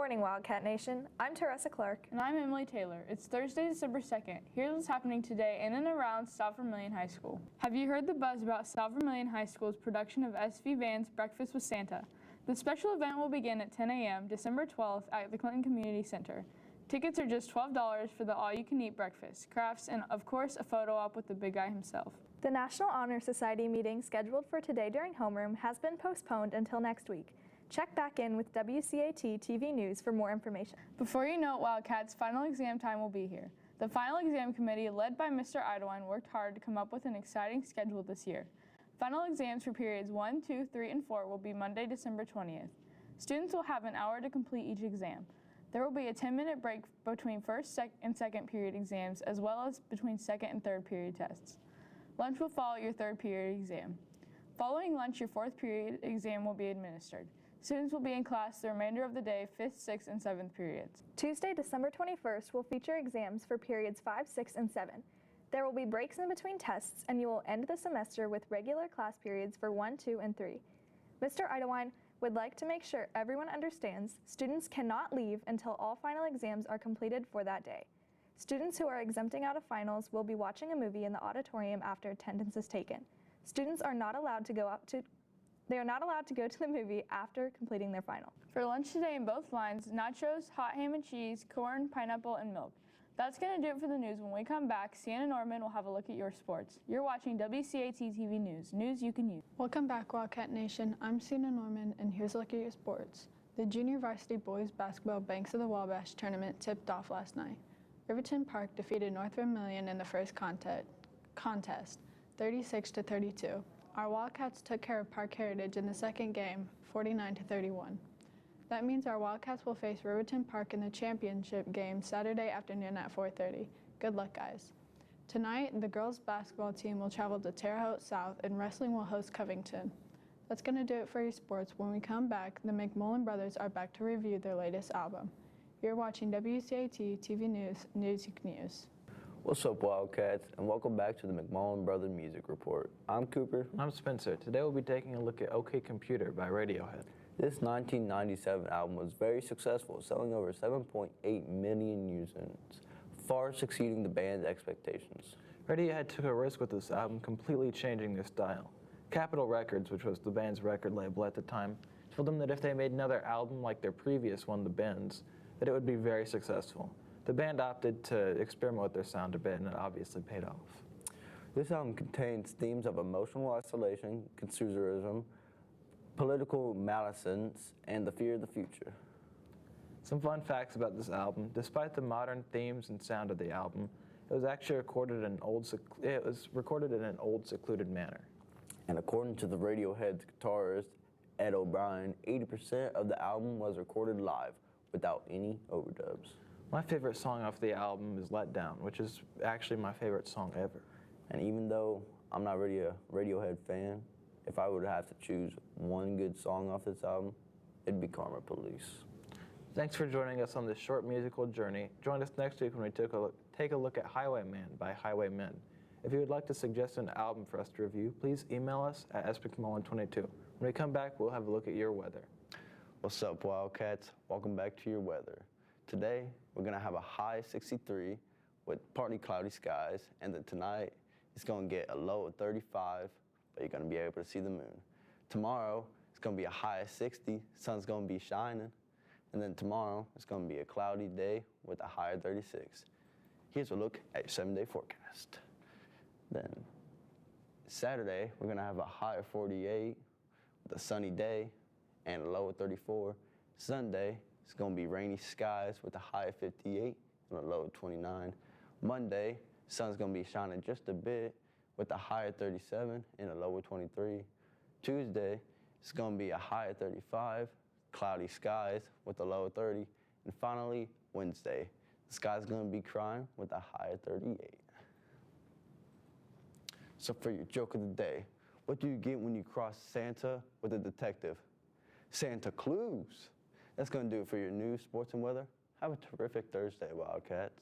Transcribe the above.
morning, Wildcat Nation. I'm Teresa Clark. And I'm Emily Taylor. It's Thursday, December 2nd. Here's what's happening today in and around South Vermilion High School. Have you heard the buzz about South Vermilion High School's production of SV Van's Breakfast with Santa? The special event will begin at 10 a.m. December 12th at the Clinton Community Center. Tickets are just $12 for the all-you-can-eat breakfast, crafts, and of course a photo op with the big guy himself. The National Honor Society meeting scheduled for today during homeroom has been postponed until next week. Check back in with WCAT TV News for more information. Before you know it, Wildcats, final exam time will be here. The final exam committee, led by Mr. Idewine, worked hard to come up with an exciting schedule this year. Final exams for periods 1, 2, 3, and 4 will be Monday, December 20th. Students will have an hour to complete each exam. There will be a 10-minute break between first and second period exams, as well as between second and third period tests. Lunch will follow your third period exam. Following lunch, your fourth period exam will be administered. Students will be in class the remainder of the day, 5th, 6th, and 7th periods. Tuesday, December 21st will feature exams for periods 5, 6, and 7. There will be breaks in between tests, and you will end the semester with regular class periods for 1, 2, and 3. Mr. Idewine would like to make sure everyone understands students cannot leave until all final exams are completed for that day. Students who are exempting out of finals will be watching a movie in the auditorium after attendance is taken. Students are not allowed to go to the movie after completing their final. For lunch today in both lines, nachos, hot ham and cheese, corn, pineapple, and milk. That's going to do it for the news. When we come back, Sienna Norman will have a look at your sports. You're watching WCAT TV News, news you can use. Welcome back, Wildcat Nation. I'm Sienna Norman, and here's a look at your sports. The junior varsity boys basketball Banks of the Wabash tournament tipped off last night. Riverton Park defeated North Vermilion in the first contest, 36-32. Our Wildcats took care of Park Heritage in the second game, 49-31. That means our Wildcats will face Riverton Park in the championship game Saturday afternoon at 4:30. Good luck, guys. Tonight, the girls basketball team will travel to Terre Haute South, and wrestling will host Covington. That's going to do it for your sports. When we come back, the McMullen brothers are back to review their latest album. You're watching WCAT TV News, news you can use. What's up, Wildcats, and welcome back to the McMullen Brothers Music Report. I'm Cooper. I'm Spencer. Today we'll be taking a look at OK Computer by Radiohead. This 1997 album was very successful, selling over 7.8 million units, far succeeding the band's expectations. Radiohead took a risk with this album, completely changing their style. Capitol Records, which was the band's record label at the time, told them that if they made another album like their previous one, The Bends, that it would be very successful. The band opted to experiment with their sound a bit, and it obviously paid off. This album contains themes of emotional isolation, consumerism, political malfeasance, and the fear of the future. Some fun facts about this album: despite the modern themes and sound of the album, it was actually recorded in an old, secluded manner. And according to the Radiohead's guitarist Ed O'Brien, 80% of the album was recorded live, without any overdubs. My favorite song off the album is Let Down, which is actually my favorite song ever. And even though I'm not really a Radiohead fan, if I would have to choose one good song off this album, it'd be Karma Police. Thanks for joining us on this short musical journey. Join us next week when we take a look at Highwayman by Highwaymen. If you would like to suggest an album for us to review, please email us at spmcmullen22. When we come back, we'll have a look at your weather. What's up, Wildcats? Welcome back to your weather. Today, we're going to have a high 63 with partly cloudy skies, and then tonight, it's going to get a low of 35, but you're going to be able to see the moon. Tomorrow, it's going to be a high of 60, sun's going to be shining, and then tomorrow, it's going to be a cloudy day with a high of 36. Here's a look at your 7-day forecast. Then, Saturday, we're going to have a high of 48 with a sunny day and a low of 34. Sunday, it's going to be rainy skies with a high of 58 and a low of 29. Monday, sun's going to be shining just a bit with a high of 37 and a low of 23. Tuesday, it's going to be a high of 35, cloudy skies with a low of 30. And finally, Wednesday, the sky's going to be crying with a high of 38. So for your joke of the day, what do you get when you cross Santa with a detective? Santa Clues. That's going to do it for your news, sports, and weather. Have a terrific Thursday, Wildcats.